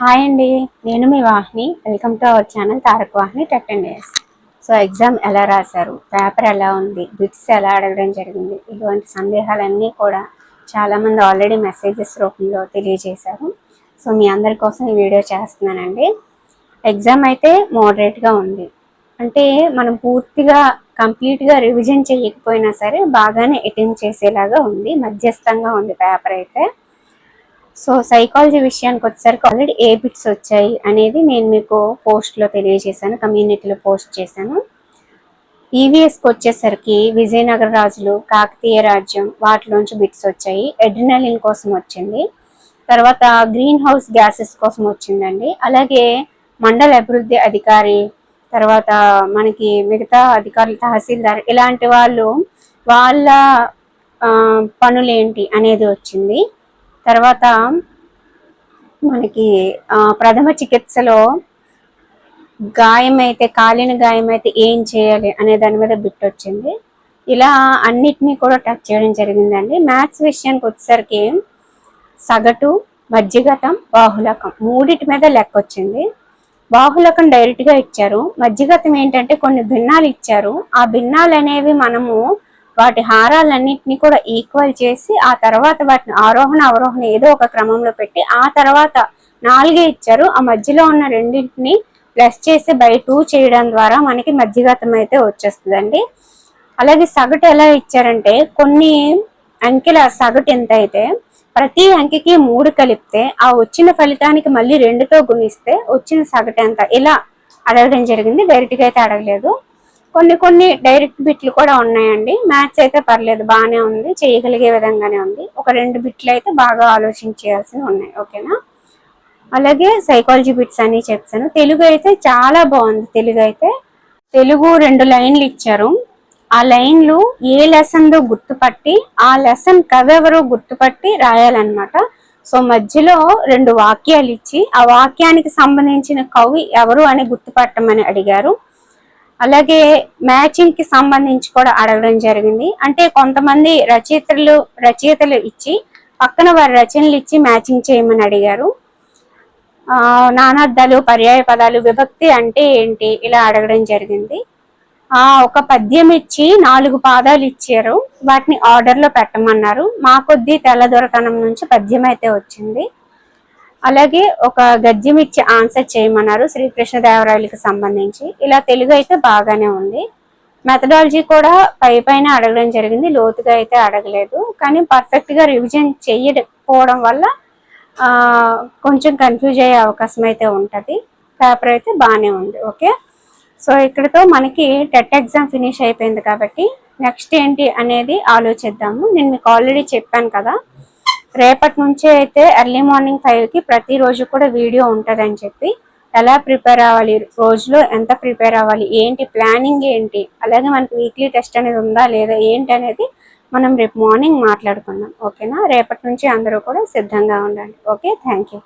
Hi అండి, నేను మీ Vahini. Welcome to our channel Tarak Vahini tech and days. So exam ఎలా రాశారు, పేపర్ ఎలా ఉంది, బిట్స్ ఎలా అడగడం జరిగింది, ఇటువంటి సందేహాలన్నీ కూడా చాలామంది ఆల్రెడీ మెసేజెస్ రూపంలో తెలియజేశారు. సో మీ అందరి కోసం ఈ వీడియో చేస్తున్నానండి. ఎగ్జామ్ అయితే మోడరేట్గా ఉంది. అంటే మనం పూర్తిగా కంప్లీట్గా రివిజన్ చేయకపోయినా సరే బాగానే అటెంప్ట్ చేసేలాగా ఉంది. మధ్యస్థంగా ఉంది పేపర్ అయితే. సో సైకాలజీ విషయానికి వచ్చేసరికి ఆల్రెడీ ఏ బిట్స్ వచ్చాయి అనేది నేను మీకు పోస్ట్లో తెలియజేశాను, కమ్యూనిటీలో పోస్ట్ చేశాను. ఈవీఎస్కి వచ్చేసరికి విజయనగర రాజులు, కాకతీయ రాజ్యం వాటిలోంచి బిట్స్ వచ్చాయి. ఎడ్రినలిన్ కోసం వచ్చింది, తర్వాత గ్రీన్ హౌస్ గ్యాసెస్ కోసం వచ్చిందండి. అలాగే మండల అభివృద్ధి అధికారి, తర్వాత మనకి మిగతా అధికారులు, తహసీల్దార్, ఇలాంటి వాళ్ళ పనులేంటి అనేది వచ్చింది. తర్వాత మనకి ప్రథమ చికిత్సలో గాయమైతే, కాలిన గాయమైతే ఏం చేయాలి అనే దాని మీద బిట్ వచ్చింది. ఇలా అన్నిటినీ కూడా టచ్ చేయడం జరిగిందండి. మ్యాథ్స్ విషయానికి వచ్చేసరికి సగటు, మధ్యగతం, బాహుళకం మూడిటి మీద లెక్క వచ్చింది. బాహుళకం డైరెక్ట్గా ఇచ్చారు. మధ్యగతం ఏంటంటే కొన్ని భిన్నాలు ఇచ్చారు. ఆ భిన్నాలు అనేవి మనము వాటి హారాలన్నింటినీ కూడా ఈక్వల్ చేసి ఆ తర్వాత వాటిని ఆరోహణ అవరోహణ ఏదో ఒక క్రమంలో పెట్టి ఆ తర్వాత 4 ఇచ్చారు. ఆ మధ్యలో ఉన్న రెండింటిని ప్లస్ చేసి బై 2 చేయడం ద్వారా మనకి మధ్యగతం అయితే వచ్చేస్తుందండి. అలాగే సగటు ఎలా ఇచ్చారంటే కొన్ని అంకెల సగటు ఎంత అయితే ప్రతి అంకెకి 3 కలిపితే ఆ వచ్చిన ఫలితానికి మళ్ళీ 2తో గుణిస్తే వచ్చిన సగటు ఎంత, ఇలా అడగడం జరిగింది. డైరెక్ట్గా అయితే అడగలేదు. కొన్ని డైరెక్ట్ బిట్లు కూడా ఉన్నాయండి. మ్యాథ్స్ అయితే పర్లేదు, బాగానే ఉంది, చేయగలిగే విధంగానే ఉంది. ఒక 2 బిట్లు అయితే బాగా ఆలోచించాల్సినవి ఉన్నాయి. ఓకేనా. అలాగే సైకాలజీ బిట్స్ అన్ని చెప్తాను. తెలుగు అయితే చాలా బాగుంది. తెలుగు 2 లైన్లు ఇచ్చారు. ఆ లైన్లు ఏ లెసన్దో గుర్తుపట్టి ఆ లెసన్ కవెవరో గుర్తుపట్టి రాయాలన్నమాట. సో మధ్యలో 2 వాక్యాలు ఇచ్చి ఆ వాక్యానికి సంబంధించిన కవి ఎవరు అని గుర్తుపట్టమని అడిగారు. అలాగే మ్యాచింగ్ కి సంబంధించి కూడా అడగడం జరిగింది. అంటే కొంతమంది రచయితలు ఇచ్చి పక్కన వారి రచనలు ఇచ్చి మ్యాచింగ్ చేయమని అడిగారు. నానార్థాలు, పర్యాయ పదాలు, విభక్తి అంటే ఏంటి, ఇలా అడగడం జరిగింది. ఒక పద్యం ఇచ్చి 4 పాదాలు ఇచ్చారు. వాటిని ఆర్డర్లో పెట్టమన్నారు. మా కొద్దీ తెల్లదొరతనం నుంచి పద్యం అయితే వచ్చింది. అలాగే ఒక గద్యం ఇచ్చి ఆన్సర్ చేయమన్నారు శ్రీకృష్ణదేవరాయలకి సంబంధించి. ఇలా తెలుగు అయితే బాగానే ఉంది. మెథడాలజీ కూడా పైన అడగడం జరిగింది, లోతుగా అయితే అడగలేదు. కానీ పర్ఫెక్ట్గా రివిజన్ చేయకపోవడం వల్ల కొంచెం కన్ఫ్యూజ్ అయ్యే అవకాశం అయితే ఉంటుంది. పేపర్ అయితే బాగానే ఉంది. ఓకే. సో ఇక్కడితో మనకి టెట్ ఎగ్జామ్ ఫినిష్ అయిపోయింది కాబట్టి నెక్స్ట్ ఏంటి అనేది ఆలోచిద్దాము. నేను మీకు ఆల్రెడీ చెప్పాను కదా, రేపటి నుంచి అయితే ఎర్లీ మార్నింగ్ 5కి ప్రతిరోజు కూడా వీడియో ఉంటుందని చెప్పి, ఎలా ప్రిపేర్ అవ్వాలి, రోజులో ఎంత ప్రిపేర్ అవ్వాలి, ఏంటి ప్లానింగ్ ఏంటి, అలాగే మనకి వీక్లీ టెస్ట్ అనేది ఉందా లేదా ఏంటి అనేది మనం రేపు మార్నింగ్ మాట్లాడుకుందాం. ఓకేనా. రేపటి నుంచి అందరూ కూడా సిద్ధంగా ఉండండి. Okay, thank you.